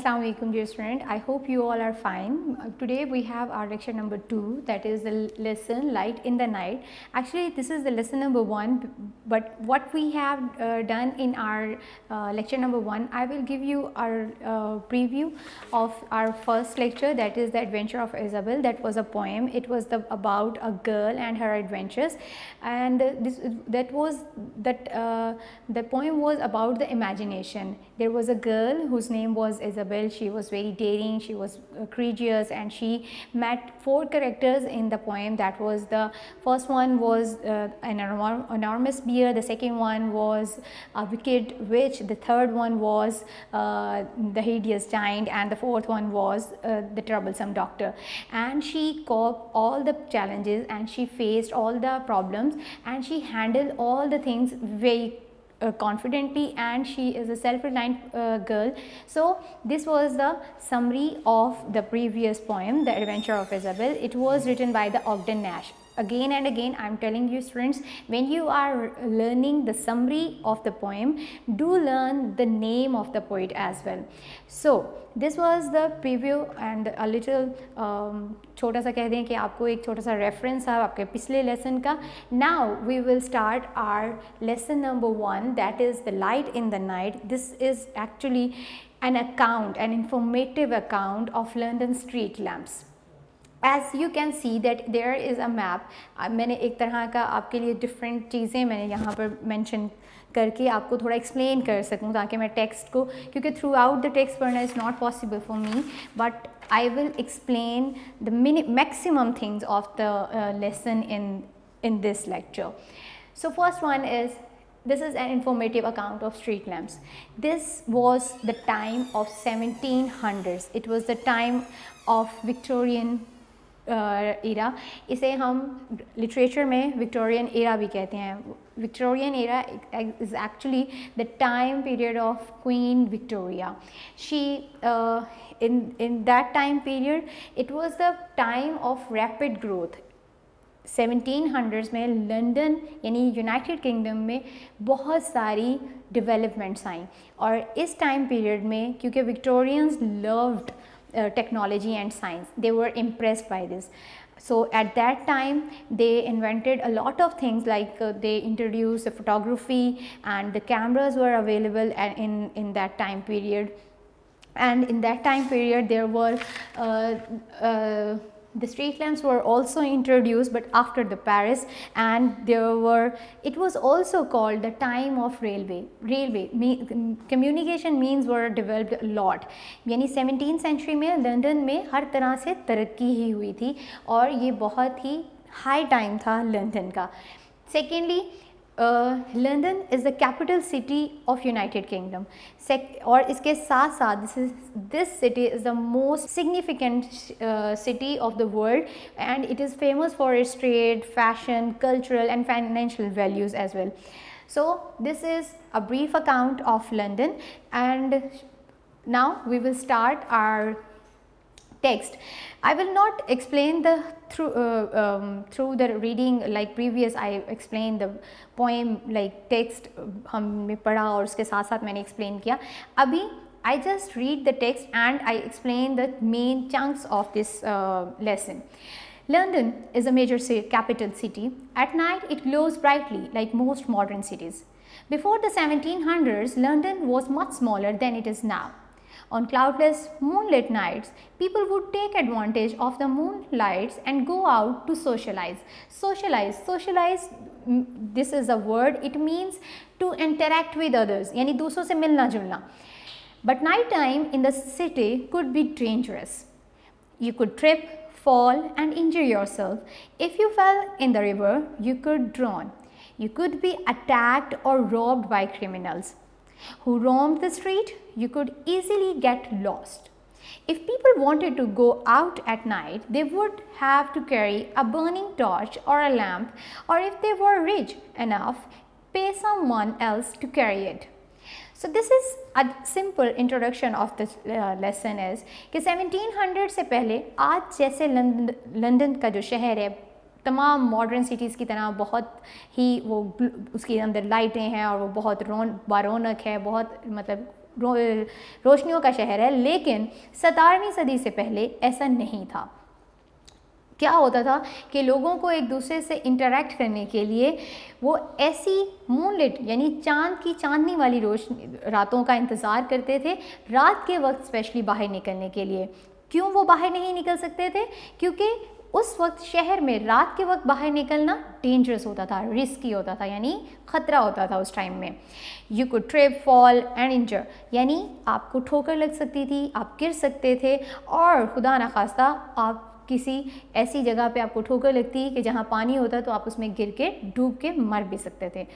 Assalamu alaikum dear student. I hope you all are fine. Today we have our lecture number 2, that is the lesson Light in the Night. Actually this is the lesson number 1, but what we have done in our lecture number 1, I will give you our preview of our first lecture, that is the Adventure of Isabel. That was a poem. It was about a girl and her adventures, and the poem was about the imagination. There was a girl whose name was Isabel. She was very daring, she was courageous, and she met 4 characters in the poem. That was, the first one was an enormous bear, the second one was a wicked witch, the third one was the hideous giant, and the fourth one was the troublesome doctor. And she coped all the challenges, and she faced all the problems, and she handled all the things very confidently, and she is a self-reliant girl. So this was the summary of the previous poem, The Adventure of Isabel. It was written by the Ogden Nash. Again and again I am telling you students, when you are learning the summary of the poem, do learn the name of the poet as well. So this was the preview and a little छोटा सा कह दें कि आपको एक छोटा सा reference है आपके पिछले लेसन का. Now we will start our lesson number 1, that is the Light in the Night. This is actually an account, an informative account of London street lamps. As you can see that there is a map. मैंने एक तरह का आपके लिए different चीज़ें मैंने यहाँ पर mention करके आपको थोड़ा एक्सप्लेन कर सकूँ, ताकि मैं टेक्स्ट को, क्योंकि थ्रू आउट द टेक्स्ट पढ़ना is not possible for me, but I will explain the maximum things of the lesson in this lecture. So first one is, this is an informative account of street lamps. This was the time of 1700s. It was the time of Victorian era. इसे हम literature में Victorian era भी कहते हैं. Victorian era is actually the time period of Queen Victoria. She in that time period, it was the time of rapid growth. 1700s में London यानी United kingdom में बहुत सारी डेवलपमेंट्स आई, और इस टाइम पीरियड में क्योंकि Victorians loved technology and science, they were impressed by this. So at that time they invented a lot of things, like they introduced photography, and the cameras were available in that time period. And in that time period there were the street lamps were also introduced, but after the Paris, and it was also called the time of railway. Communication means were developed a lot. यानी 17th century में London में हर तरह से तरक्की ही हुई थी, और ये बहुत ही हाई टाइम था लंदन का. Secondly, London is the capital city of united kingdom. और इसके साथ साथ this city is the most significant city of the world, and it is famous for its trade, fashion, cultural and financial values as well. So this is a brief account of London, and now we will start our text. I will not explain the through the reading like previous. I explained the poem like text हमने पढ़ा और उसके साथ साथ मैंने explain किया. अभी I just read the text and I explain the main chunks of this lesson. London is a major capital city. At night it glows brightly like most modern cities. Before the 1700s, London was much smaller than it is now. On cloudless, moonlit nights, people would take advantage of the moonlights and go out to socialize. Socialize, this is a word, it means to interact with others, यानी दूसरों से मिलना जुलना. But night time in the city could be dangerous. You could trip, fall and injure yourself. If you fell in the river, you could drown. You could be attacked or robbed by criminals who roamed the street. You could easily get lost. If people wanted to go out at night, they would have to carry a burning torch or a lamp, or if they were rich enough, pay someone else to carry it. So this is a simple introduction of this lesson is कि 1700 से पहले आज जैसे London का जो शहर है तमाम मॉडर्न सिटीज़ की तरह बहुत ही वो उसके अंदर लाइटें हैं और वो बहुत बारौनक है, बहुत मतलब रोशनियों का शहर है, लेकिन 17वीं सदी से पहले ऐसा नहीं था। क्या होता था कि लोगों को एक दूसरे से इंटरेक्ट करने के लिए वो ऐसी मूनलिट यानी चांद की चांदनी वाली रोशनी रातों का इंतज़ार करते थे, रात के वक्त स्पेशली बाहर निकलने के लिए। क्यों वो बाहर नहीं निकल सकते थे? क्योंकि उस वक्त शहर में रात के वक्त बाहर निकलना डेंजरस होता था, रिस्की होता था, यानी ख़तरा होता था उस टाइम में। You could trip, fall and injure, यानी आपको ठोकर लग सकती थी, आप गिर सकते थे, और खुदा न खास्ता आप किसी ऐसी जगह पे आपको ठोकर लगती कि जहाँ पानी होता तो आप उसमें गिर के डूब के मर भी सकते थे।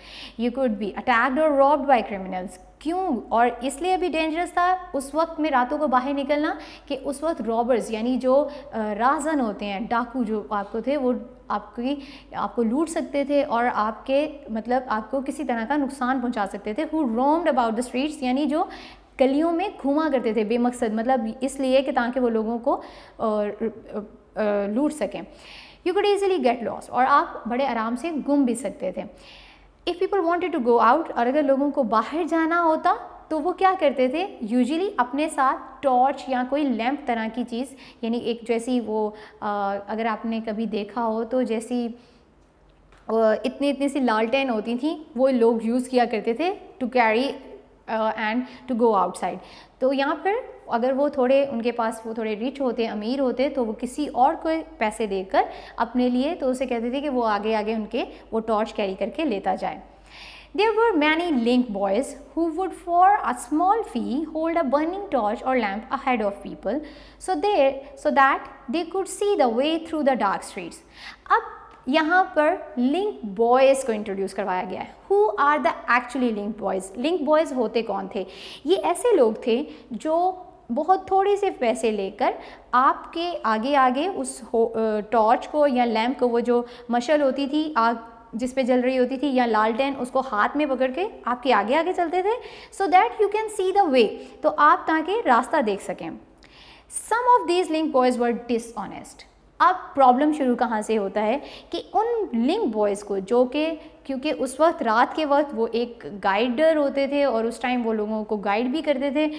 यू कुड बी अटैक्ड और रॉब्ड बाय क्रिमिनल्स। क्यों? और इसलिए भी डेंजरस था उस वक्त में रातों को बाहर निकलना कि उस वक्त रॉबर्स यानी जो राजन होते हैं, डाकू जो आपको थे, वो आपको लूट सकते थे और आपके मतलब आपको किसी तरह का नुकसान पहुंचा सकते थे। Who roamed about the streets, यानी जो गलियों में घूमा करते थे बेमकसद, मतलब इसलिए कि ताकि वो लोगों को लूट सकें। You could easily get lost, और आप बड़े आराम से गुम भी सकते थे। If people wanted to go out, और अगर लोगों को बाहर जाना होता तो वो क्या करते थे? यूजुअली अपने साथ टॉर्च या कोई लैंप तरह की चीज़, यानी एक जैसी वो अगर आपने कभी देखा हो तो जैसी इतनी इतनी सी लालटेन होती थी, वो लोग यूज़ किया करते थे to carry and to go outside. तो यहाँ पर अगर वो थोड़े उनके पास वो थोड़े रिच होते, अमीर होते, तो वो किसी और को पैसे देकर अपने लिए तो उसे कहते थे कि वो आगे आगे उनके वो टॉर्च कैरी करके लेता जाए। There were many link boys who would for a small fee hold a burning torch or lamp ahead of people so that they could see the way through the dark streets. अब यहाँ पर link boys को introduce करवाया गया है। Who are the actually link boys? Link boys होते कौन थे? ये ऐसे लोग थे जो बहुत थोड़े से पैसे लेकर आपके आगे आगे उस टॉर्च को या लैम्प को, वो जो मशल होती थी आग जिस पे जल रही होती थी, या लालटेन, उसको हाथ में पकड़ के आपके आगे आगे चलते थे, so that you can see the way, तो आप ताकि रास्ता देख सकें। Some of these link boys were dishonest. अब प्रॉब्लम शुरू कहाँ से होता है कि उन लिंक बॉयज़ को, जो कि क्योंकि उस वक्त रात के वक्त वो एक गाइडर होते थे और उस टाइम वो लोगों को गाइड भी करते थे।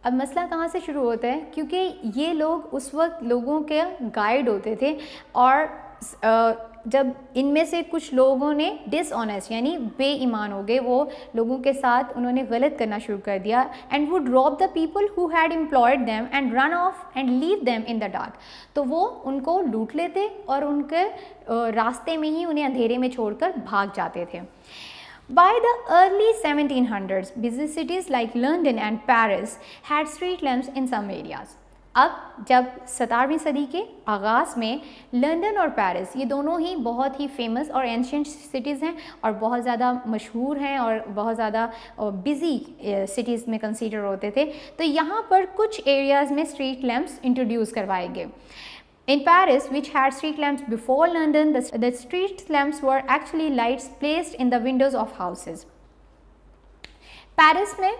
अब मसला कहाँ से शुरू होता है? क्योंकि ये लोग उस वक्त लोगों के गाइड होते थे, और जब इनमें से कुछ लोगों ने डिसऑनेस्ट यानी बेईमान हो गए, वो लोगों के साथ उन्होंने गलत करना शुरू कर दिया, and would rob the people who had employed them and run off and leave them in the dark. तो वो उनको लूट लेते और उनके रास्ते में ही उन्हें अंधेरे में छोड़कर भाग जाते थे। By the early 1700s, busy cities like London and Paris had street lamps in some areas. अब जब 17वीं सदी के आगाज़ में लंदन और पेरिस, ये दोनों ही बहुत ही फेमस और एंशिएंट सिटीज़ हैं और बहुत ज़्यादा मशहूर हैं और बहुत ज़्यादा बिज़ी सिटीज़ में कंसीडर होते थे, तो यहाँ पर कुछ एरियाज़ में स्ट्रीट लैम्प्स इंट्रोड्यूस करवाए गए। In Paris, which had street lamps before London, the street lamps were actually lights placed in the windows of houses. Paris में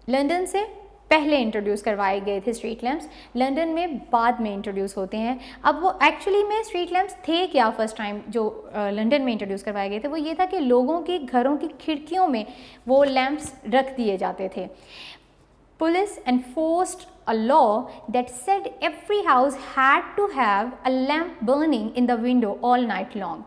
लंदन से पहले इंट्रोड्यूस करवाए गए थे स्ट्रीट लैम्प्स, लंदन में बाद में इंट्रोड्यूस होते हैं। अब वो एक्चुअली में स्ट्रीट लैम्प्स थे क्या? फर्स्ट टाइम जो लंदन में इंट्रोड्यूस करवाए गए थे वो ये था कि लोगों के घरों की खिड़कियों में वो लैम्प्स रख दिए जाते थे। Police enforced a law that said every house had to have a lamp burning in the window all night long.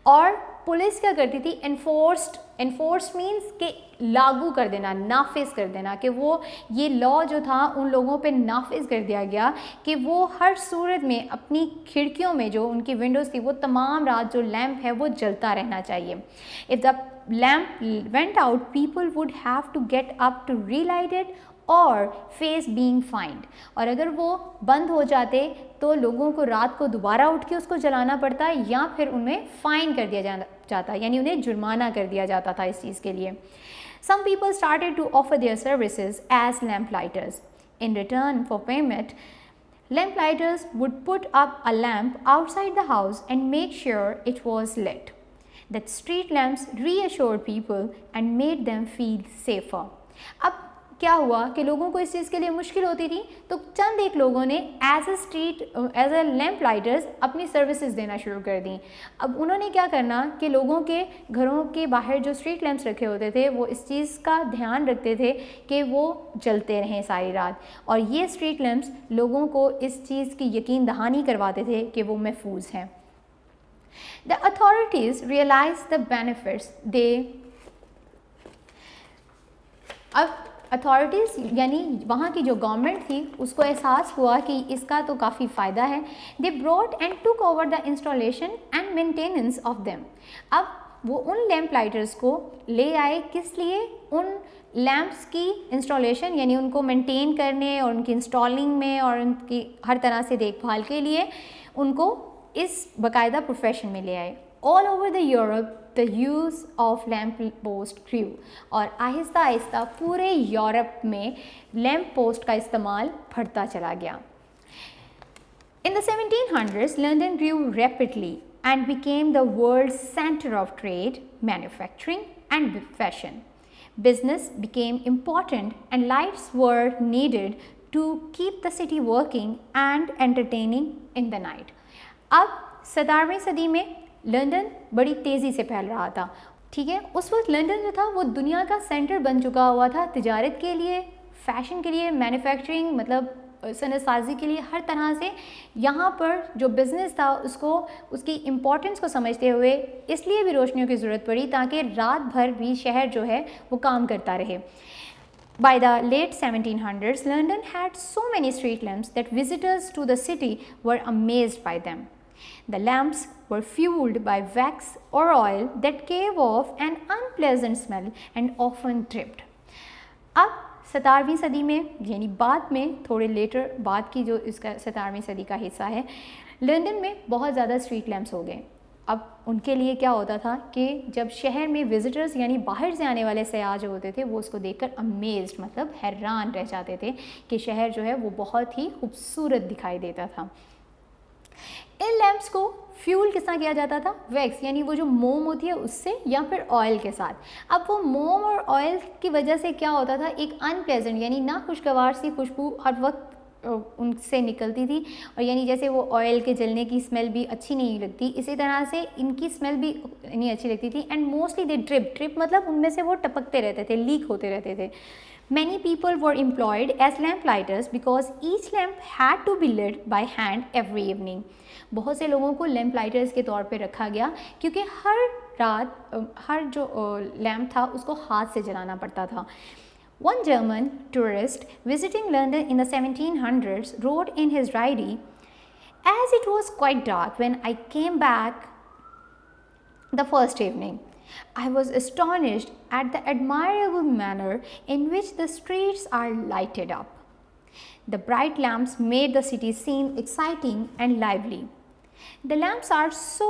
और पुलिस क्या करती थी? एनफोर्स्ड मीन्स कि लागू कर देना, नाफिज कर देना, कि वो ये लॉ जो था उन लोगों पे नाफिज कर दिया गया कि वो हर सूरत में अपनी खिड़कियों में जो उनकी विंडोज़ थी वो तमाम रात जो लैम्प है वो जलता रहना चाहिए। If the lamp went out, people would have to get up to relight it और फेस बीइंग फाइंड, और अगर वो बंद हो जाते तो लोगों को रात को दोबारा उठ के उसको जलाना पड़ता या फिर उन्हें फाइन कर दिया जाता, यानी उन्हें जुर्माना कर दिया जाता था इस चीज़ के लिए। Some people started to offer their services as lamp lighters. In return for payment, lamp lighters would put up a lamp outside the house and make sure it was lit. That street lamps reassured people and made them feel safer. अब क्या हुआ कि लोगों को इस चीज़ के लिए मुश्किल होती थी, तो चंद एक लोगों ने एज अ लैम्प लाइटर्स अपनी सर्विसेज देना शुरू कर दी। अब उन्होंने क्या करना कि लोगों के घरों के बाहर जो स्ट्रीट लैंप्स रखे होते थे वो इस चीज़ का ध्यान रखते थे कि वो जलते रहें सारी रात, और ये स्ट्रीट लैंप्स लोगों को इस चीज़ की यकीन दहानी करवाते थे कि वो महफूज हैं। The authorities realized the benefits अब अथॉरिटीज़ यानी वहाँ की जो गवर्नमेंट थी उसको एहसास हुआ कि इसका तो काफ़ी फ़ायदा है। They brought and took over the installation and maintenance of them. अब वो उन लैम्प लाइटर्स को ले आए, किस लिए? उन लैम्प्स की इंस्टॉलेशन यानी उनको मेंटेन करने और उनकी इंस्टॉलिंग में और उनकी हर तरह से देखभाल के लिए उनको इस बाकायदा प्रोफेशन में ले आए। All over the Europe the use of lamp post grew, और आहिस्ता आहिस्ता पूरे यूरोप में लैम्प पोस्ट का इस्तेमाल बढ़ता चला गया। In the 1700s, London grew rapidly and became the world's center of trade, manufacturing and fashion. Business became important and lights were needed to keep the city working and entertaining in the night. अब 17वीं सदी में London बड़ी तेज़ी से फैल रहा था, ठीक है। उस वक्त लंदन जो था वो दुनिया का सेंटर बन चुका हुआ था, तिजारत के लिए, फैशन के लिए, मैन्युफैक्चरिंग मतलब सनसाजी के लिए, हर तरह से यहाँ पर जो बिज़नेस था उसको उसकी इम्पोर्टेंस को समझते हुए इसलिए भी रोशनियों की ज़रूरत पड़ी ताकि रात भर भी शहर जो है वो काम करता रहे। By the late 1700s, London had so many street lamps that visitors to the city were amazed by them. The lamps were fueled by wax or oil that gave off an unpleasant smell and often dripped. अब 17वीं सदी में यानी बाद में थोड़े letter बाद की जो इसका 17वीं सदी का हिस्सा है, लंदन में बहुत ज़्यादा स्ट्रीट लैम्प्स हो गए। अब उनके लिए क्या होता था कि जब शहर में विज़िटर्स यानी बाहर से आने वाले सयाह जो होते थे वो उसको देखकर अमेज्ड मतलब हैरान रह जाते थे कि शहर जो है वो बहुत ही खूबसूरत दिखाई देता था। इन लैम्प्स को फ्यूल किस तरह किया जाता था? वैक्स यानी वो जो मोम होती है उससे या फिर ऑयल के साथ। अब वो मोम और ऑयल की वजह से क्या होता था, एक अनप्लेजेंट यानी ना खुशगवार सी खुशबू हर वक्त उनसे निकलती थी, और यानी जैसे वो ऑयल के जलने की स्मेल भी अच्छी नहीं लगती, इसी तरह से इनकी स्मेल भी नहीं अच्छी लगती थी। एंड मोस्टली दे ड्रिप मतलब उनमें से वो टपकते रहते थे, लीक होते रहते थे। Many people were employed as lamp lighters because each lamp had to be lit by hand every evening. बहुत से लोगों को लैम्प लाइटर्स के तौर पे रखा गया क्योंकि हर रात हर जो लैम्प था उसको हाथ से जलाना पड़ता था। One German tourist visiting London in the 1700s wrote in his diary, "As it was quite dark when I came back the first evening, I was astonished at the admirable manner in which the streets are lighted up. The bright lamps made the city seem exciting and lively. The lamps are so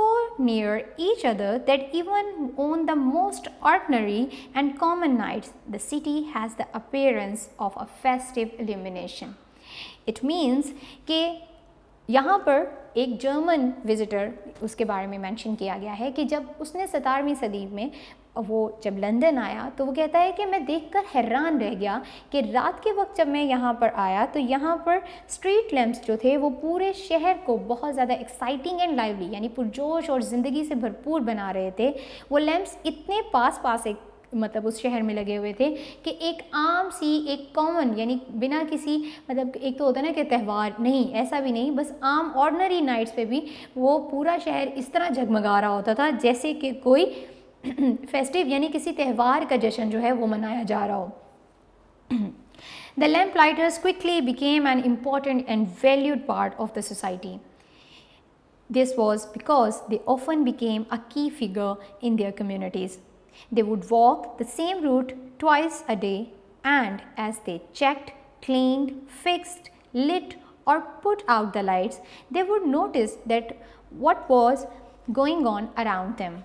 near each other that even on the most ordinary and common nights, the city has the appearance of a festive illumination." It means कि यहाँ पर एक German visitor उसके बारे में mention किया गया है कि जब उसने 17वीं सदी में वो जब लंदन आया तो वो कहता है कि मैं देखकर हैरान रह गया कि रात के वक्त जब मैं यहाँ पर आया तो यहाँ पर स्ट्रीट लैम्प्स जो थे वो पूरे शहर को बहुत ज़्यादा एक्साइटिंग एंड लाइवली यानी पुरजोश और ज़िंदगी से भरपूर बना रहे थे। वो लैम्प्स इतने पास एक मतलब उस शहर में लगे हुए थे कि एक आम सी एक कॉमन यानी बिना किसी मतलब एक तो होता है ना कि त्यौहार नहीं, ऐसा भी नहीं, बस आम ऑर्डिनरी नाइट्स पे भी वो पूरा शहर इस तरह जगमगा रहा होता था जैसे कि कोई फेस्टिव यानी किसी त्यौहार का जश्न जो है वो मनाया जा रहा हो। The lamp lighters quickly became an important and valued part of the society. This was because they often became a key figure in their communities. They would walk the same route twice a day, and as they checked, cleaned, fixed, lit or put out the lights, they would notice that what was going on around them.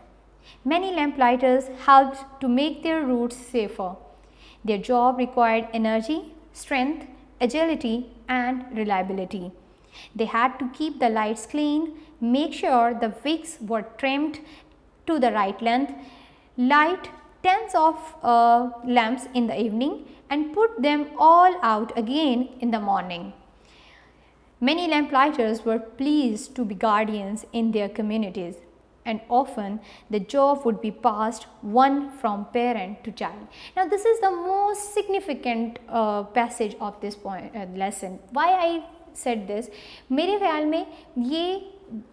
Many lamplighters helped to make their routes safer. Their job required energy, strength, agility and reliability. They had to keep the lights clean, make sure the wicks were trimmed to the right length, light tens of lamps in the evening and put them all out again in the morning. Many lamplighters were pleased to be guardians in their communities, and often the job would be passed one from parent to child. Now this is the most significant passage of this lesson. Why I said this? मेरे ख्याल में ये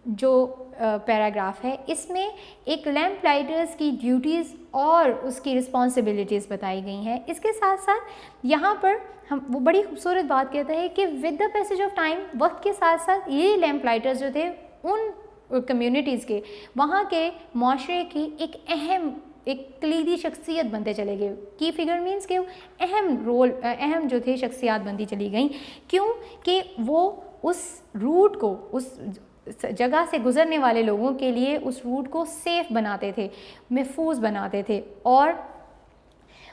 जो paragraph है इसमें एक lamp lighters की duties और उसकी रिस्पॉन्सिबिलिटीज़ बताई गई हैं। इसके साथ साथ यहाँ पर हम वो बड़ी खूबसूरत बात कहता है कि with the passage of time, वक्त के साथ साथ ये लैम्प लाइटर्स जो थे उन कम्युनिटीज़ के, वहाँ के माशरे की एक कलीदी शख्सियत बनते चले गए। की फिगर मीन्स कि अहम जो थे शख्सियात बनती चली गई। क्यों? कि वो उस रूट को, उस जगह से गुज़रने वाले लोगों के लिए उस रूट को सेफ़ बनाते थे, महफूज बनाते थे। और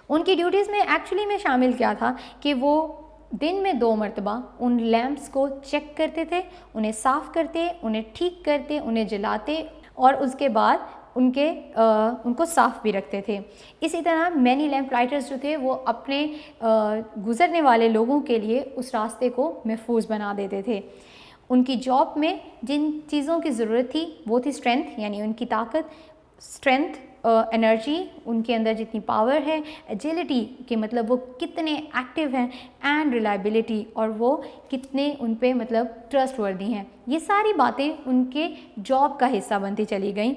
उनकी ड्यूटीज़ में एक्चुअली में शामिल क्या था कि वो दिन में 2 मरतबा उन लैम्प्स को चेक करते थे, उन्हें साफ़ करते, उन्हें ठीक करते, उन्हें जलाते और उसके बाद उनको साफ़ भी रखते थे। इसी तरह मैनी लैम्प लाइटर्स जो थे वो अपने गुज़रने वाले लोगों के लिए उस रास्ते को महफूज बना देते थे। उनकी जॉब में जिन चीज़ों की ज़रूरत थी वो थी स्ट्रेंथ, यानी उनकी ताकत, स्ट्रेंथ, एनर्जी, उनके अंदर जितनी पावर है, एजिलिटी के मतलब वो कितने एक्टिव हैं, एंड रिलायबिलिटी, और वो कितने उन पे मतलब ट्रस्टवर्दी हैं। ये सारी बातें उनके जॉब का हिस्सा बनती चली गई।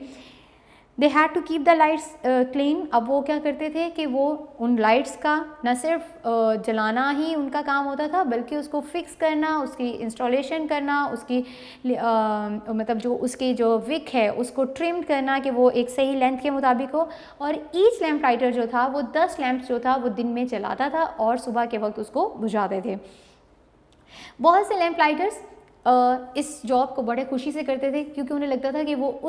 They had to keep the lights clean. अब वो क्या करते थे कि वो उन लाइट्स का न सिर्फ जलाना ही उनका काम होता था, बल्कि उसको फिक्स करना, उसकी इंस्टॉलेशन करना, उसकी मतलब जो उसकी जो विक है उसको ट्रिम करना कि वो एक सही लेंथ के मुताबिक हो। और ईच लैम्प लाइटर जो था वो 10 लैम्प्स जो था वो दिन में जलाता था और सुबह के वक्त उसको बुझाते थे। बहुत से लैम्प लाइटर्स इस जॉब को बड़े खुशी से करते थे, क्योंकि उन्हें लगता था कि वो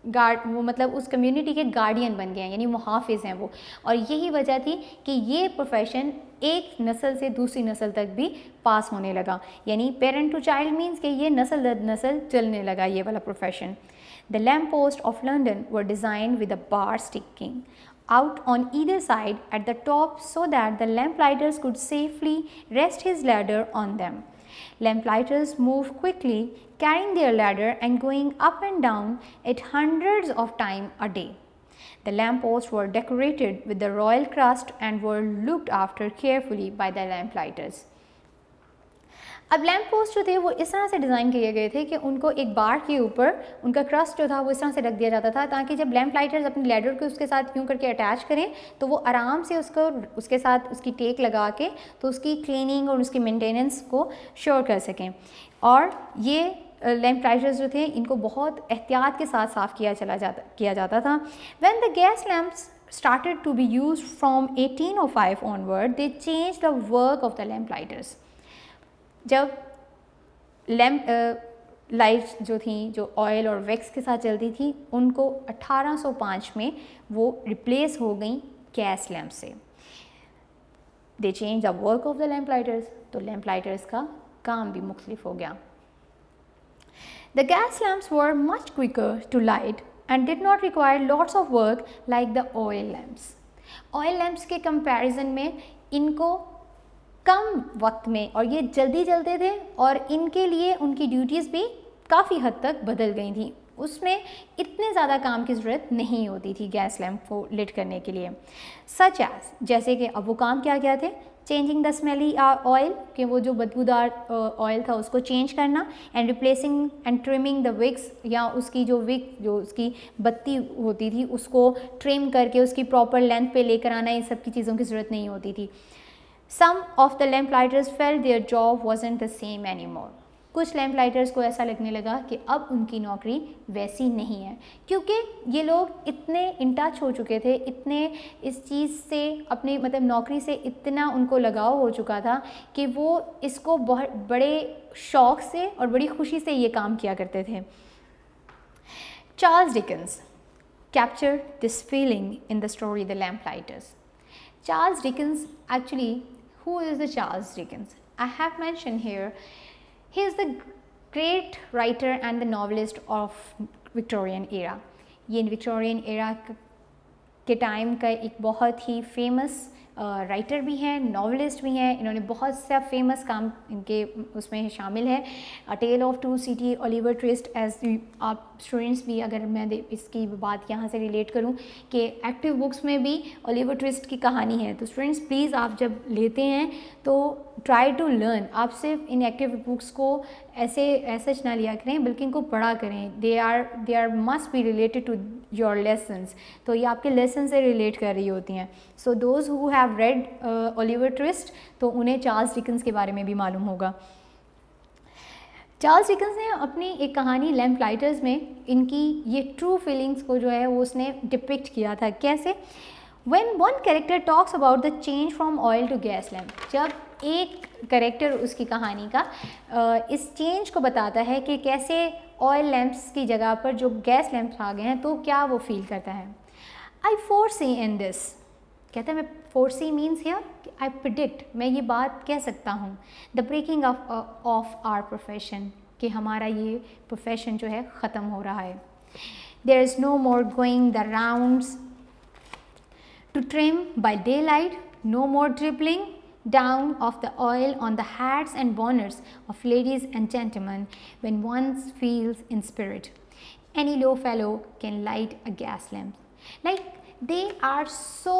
मतलब उस कम्युनिटी के गार्डियन बन गए हैं, यानी मुहाफिज हैं वो। और यही वजह थी कि ये प्रोफेशन एक नस्ल से दूसरी नस्ल तक भी पास होने लगा, यानी पेरेंट टू चाइल्ड मीन्स कि ये नस्ल दर नस्ल चलने लगा ये वाला profession. The lamp post of London were designed with a bar sticking out on either side at the top so that the lamplighters could safely rest his ladder on them. Lamplighters moved quickly, carrying their ladder and going up and down at hundreds of times a day. The lampposts were decorated with the royal crest and were looked after carefully by the lamplighters. अब lamp post जो थे वो इस तरह से design किए गए थे कि उनको एक बार के ऊपर उनका क्रस्ट जो था वो इस तरह से रख दिया जाता था, ताकि जब लैम्प लाइटर्स अपने लैडर को उसके साथ यूँ करके अटैच करें तो वो आराम से उसके साथ उसकी टेक लगा के तो उसकी क्लीनिंग और उसकी मेंटेनेंस को श्योर कर सकें। और ये लैम्प लाइटर्स जो थे इनको बहुत एहतियात के साथ साफ़ किया जाता था। When the gas lamps started to be used from 1805 onward, they changed the work of the lamp lighters. जब लैम्प लाइट्स जो थी जो ऑयल और वैक्स के साथ चलती थी उनको 1805 में वो रिप्लेस हो गई गैस लैम्प से। They change the work of the lamp lighters, तो लैम्प लाइटर्स का काम भी मुख्तलिफ हो गया। The gas lamps were much quicker to light and did not require lots of work like the oil lamps. Oil lamps के comparison में इनको कम वक्त में और ये जल्दी चलते थे और इनके लिए उनकी ड्यूटीज़ भी काफ़ी हद तक बदल गई थी। उसमें इतने ज़्यादा काम की ज़रूरत नहीं होती थी गैस लैम्प को लिट करने के लिए। सच एज जैसे कि अब वो काम क्या थे, चेंजिंग द स्मेली ऑयल, कि वो जो बदबूदार ऑयल था उसको चेंज करना, and replacing and trimming the wicks, या उसकी जो उसकी बत्ती होती थी उसको ट्रिम करके उसकी प्रॉपर लेंथ पे लेकर आना, इन सब की चीज़ों की ज़रूरत नहीं होती थी। Some of the lamplighters felt their job wasn't the same anymore. कुछ लैम्प लाइटर्स को ऐसा लगने लगा कि अब उनकी नौकरी वैसी नहीं है, क्योंकि ये लोग इतने इन टच हो चुके थे, इतने इस चीज़ से अपनी मतलब नौकरी से इतना उनको लगाव हो चुका था कि वो इसको बहुत बड़े शौक़ से और बड़ी खुशी से ये काम किया करते थे। Charles Dickens captured this feeling in the story The Lamplighters. Charles Dickens, actually, who is the Charles Dickens? I have mentioned here, he is the great writer and the novelist of Victorian era. ये Victorian era के time का एक बहुत ही famous writer भी हैं, novelist भी हैं। इन्होंने बहुत सा फेमस काम इनके उसमें शामिल है। A tale of two city, Oliver Twist, as आप स्टूडेंट्स भी, अगर मैं इसकी बात यहाँ से रिलेट करूँ कि एक्टिव बुक्स में भी ओलिवर ट्विस्ट की कहानी है, तो स्टूडेंट्स प्लीज़ आप जब लेते हैं तो ट्राई टू लर्न। आप सिर्फ इन एक्टिव बुक्स को ऐसे ना लिया करें, बल्कि इनको पढ़ा करें। They are must be related to your lessons, तो ये आपके लेसन से रिलेट कर रही होती हैं। So those who have read Oliver twist, तो उन्हें चार्ल्स डिकेंस के बारे में भी मालूम होगा। चार्ल्स डिकेंस ने अपनी एक कहानी लैम्पलाइटर्स में इनकी ये ट्रू फीलिंग्स को जो है वो उसने डिपिक्ट किया था। कैसे? When one character talks about the change from oil to gas lamp, जब एक कैरेक्टर उसकी कहानी का इस चेंज को बताता है कि कैसे ऑयल लैम्प्स की जगह पर जो गैस लैम्प्स आ गए हैं, तो क्या वो फील करता है। I foresee in this, कहता है मैं foresee means here I predict, मैं ये बात कह सकता हूँ, the breaking of our profession, कि हमारा ये प्रोफेशन जो है ख़त्म हो रहा है। There is no more going the rounds to trim by daylight, no more dribbling down of the oil on the hats and bonnets of ladies and gentlemen when one feels in spirit. Any low fellow can light a gas lamp. Like they are so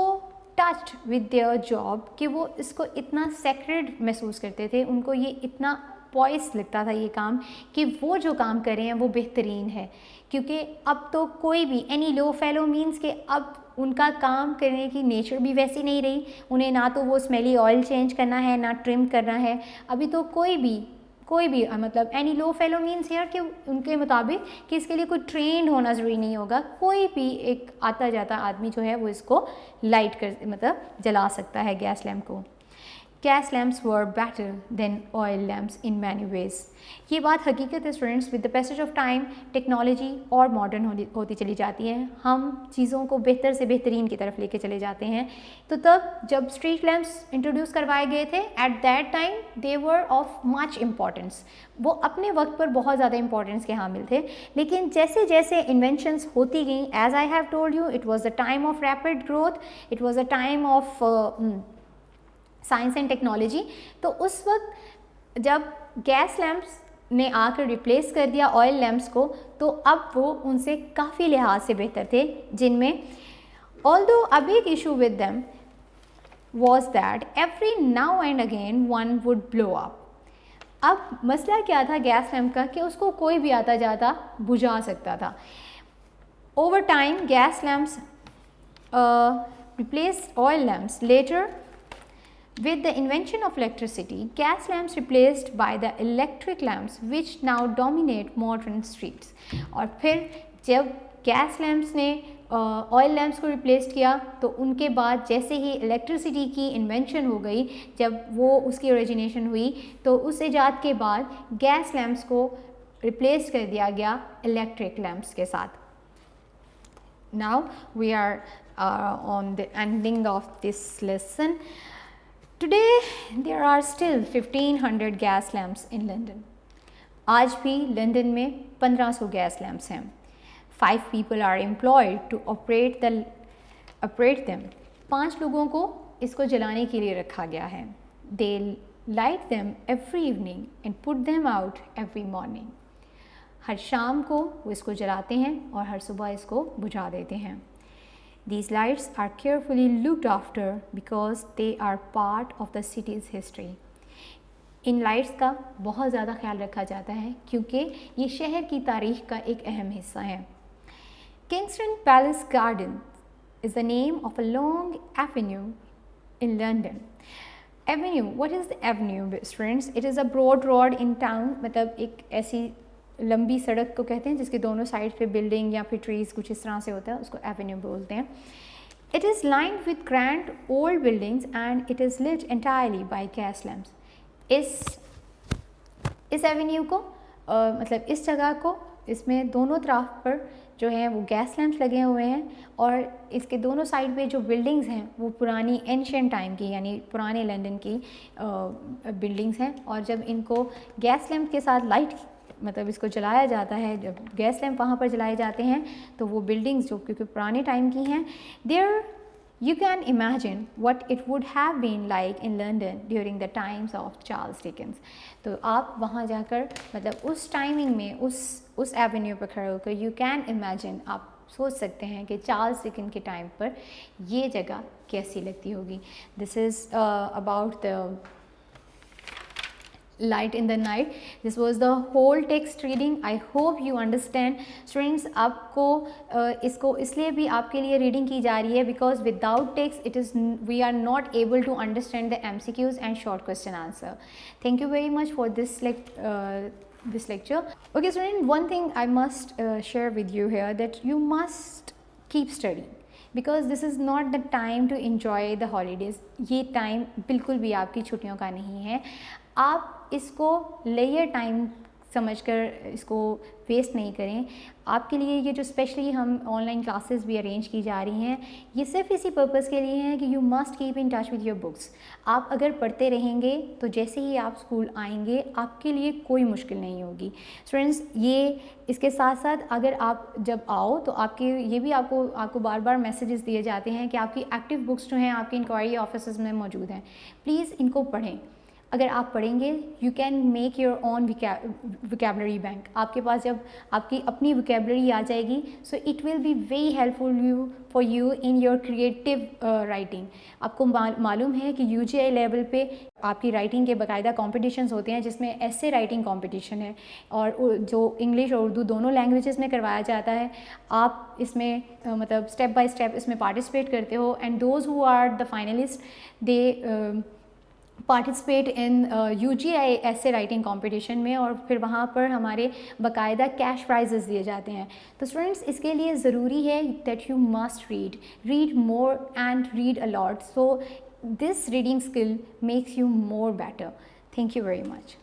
touched with their job कि वो इसको इतना sacred महसूस करते थे, उनको ये इतना पॉइस लगता था ये काम, कि वो जो काम कर रहे हैं वो बेहतरीन है। क्योंकि अब तो कोई भी, एनी लो फेलो मीन्स कि अब उनका काम करने की नेचर भी वैसी नहीं रही। उन्हें ना तो वो स्मेली ऑयल चेंज करना है, ना ट्रिम करना है। अभी तो कोई भी मतलब any low fellow means here कि उनके मुताबिक कि इसके लिए कोई ट्रेंड होना ज़रूरी नहीं होगा। कोई भी एक आता जाता आदमी जो है वो इसको लाइट कर मतलब जला सकता है गैस लैम्प को। Gas lamps were better than oil lamps in many ways. ये बात हकीकत है students. With the passage of time technology और मॉडर्न होती चली जाती है, हम चीज़ों को बेहतर से बेहतरीन की तरफ लेके चले जाते हैं। तो तब जब स्ट्रीट लैम्प्स इंट्रोड्यूस करवाए गए थे, at that time they were of much importance, वो अपने वक्त पर बहुत ज़्यादा इंपॉर्टेंस के हामिल थे। लेकिन जैसे जैसे इन्वेंशंस होती गई, as I have told you, it was the time of rapid growth, it was a time of science and technology. तो उस वक्त जब गैस लैम्प्स ने आकर रिप्लेस कर दिया ऑयल लैम्प्स को, तो अब वो उनसे काफ़ी लिहाज से बेहतर थे, जिनमें although a big issue with them was that every now and again one would blow up. अब मसला क्या था गैस लैम्प का, कि उसको कोई भी आता जाता बुझा सकता था। Over time gas lamps replaced oil lamps. Later, with the invention of electricity, gas lamps replaced by the electric lamps which now dominate modern streets. और फिर जब गैस लैम्प्स ने ऑयल लैम्प्स को रिप्लेस किया, तो उनके बाद जैसे ही इलेक्ट्रिसिटी की इन्वेंशन हो गई, जब वो उसकी ओरिजिनेशन हुई, तो उस ईजाद के बाद गैस लैम्प्स को रिप्लेस कर दिया गया इलेक्ट्रिक लैम्प्स के साथ। Now we are on the ending of this lesson. Today there are still 1500 gas lamps in London. आज भी लंदन में 1500 गैस लैम्प्स हैं। 5 people are employed to operate them. 5 लोगों को इसको जलाने के लिए रखा गया है। They light them every evening and put them out every morning. हर शाम को वो इसको जलाते हैं और हर सुबह इसको बुझा देते हैं। These lights are carefully looked after because they are part of the city's history. In lights का बहुत ज़्यादा ख्याल रखा जाता है क्योंकि ये शहर की तारीख का एक अहम हिस्सा है। Kingston Palace Garden is the name of a long avenue in London. Avenue, what is the avenue, friends? It is a broad road in town. मतलब एक ऐसी लंबी सड़क को कहते हैं जिसके दोनों साइड पे बिल्डिंग या फिर ट्रीज कुछ इस तरह से होता है, उसको एवेन्यू बोलते हैं। It is lined with grand old buildings and it is lit entirely by gas lamps. इस एवेन्यू को मतलब इस जगह को, इसमें दोनों तरफ पर जो है वो गैस लैम्प्स लगे हुए हैं और इसके दोनों साइड पे जो बिल्डिंग्स हैं वो पुरानी एंशिएंट टाइम की यानी पुराने लंदन की बिल्डिंग्स हैं। और जब इनको गैस लैम्प के साथ लाइट मतलब इसको जलाया जाता है, जब गैस लैंप वहाँ पर जलाए जाते हैं, तो वो बिल्डिंग्स जो क्योंकि पुराने टाइम की हैं, there you can imagine what it would have been like in London during the times of Charles Dickens. तो आप वहाँ जाकर मतलब उस टाइमिंग में उस एवेन्यू पर खड़े होकर you can imagine, आप सोच सकते हैं कि चार्ल्स डिकन के टाइम पर ये जगह कैसी लगती होगी. This is about the light in the night. This was the whole text reading. I hope you understand. Students, आपको इसको इसलिए भी आपके लिए रीडिंग की जा रही है because without text it is we are not able to understand the MCQs and short question answer. Thank you very much for this this lecture. Okay student, one thing I must share with you here, that you must keep studying because this is not the time to enjoy the holidays. ये time बिल्कुल भी आपकी छुट्टियों का नहीं है. आप इसको लेयर टाइम समझकर इसको वेस्ट नहीं करें. आपके लिए ये जो स्पेशली हम ऑनलाइन क्लासेस भी अरेंज की जा रही हैं, ये सिर्फ इसी पर्पज़ के लिए हैं कि you must keep in touch with your books. आप अगर पढ़ते रहेंगे तो जैसे ही आप स्कूल आएंगे आपके लिए कोई मुश्किल नहीं होगी. स्टूडेंट्स, ये इसके साथ साथ अगर आप जब आओ तो आपके ये भी आपको बार बार मैसेजेस दिए जाते हैं कि आपकी एक्टिव बुक्स जो हैं आपकी इंक्वायरी ऑफिस में मौजूद हैं. प्लीज़ इनको पढ़ें. अगर आप पढ़ेंगे you can make your own vocabulary bank. आपके पास जब आपकी अपनी वोकैबलरी आ जाएगी, so it will be very helpful for you in your creative writing. आपको मालूम है कि UGI लेवल पे आपकी राइटिंग के बाकायदा कॉम्पिटिशन्स होते हैं जिसमें ऐसे राइटिंग कॉम्पिटिशन है और जो इंग्लिश और उर्दू दोनों लैंग्वेजेस में करवाया जाता है. आप इसमें मतलब स्टेप बाय स्टेप इसमें पार्टिसिपेट करते हो and those who are the finalist they participate in UGI ऐसे राइटिंग कंपटीशन में और फिर वहाँ पर हमारे बाकायदा कैश प्राइजेस दिए जाते हैं. तो स्टूडेंट्स, इसके लिए ज़रूरी है that you must read more and read a lot. So this reading skill makes you more better. Thank you very much.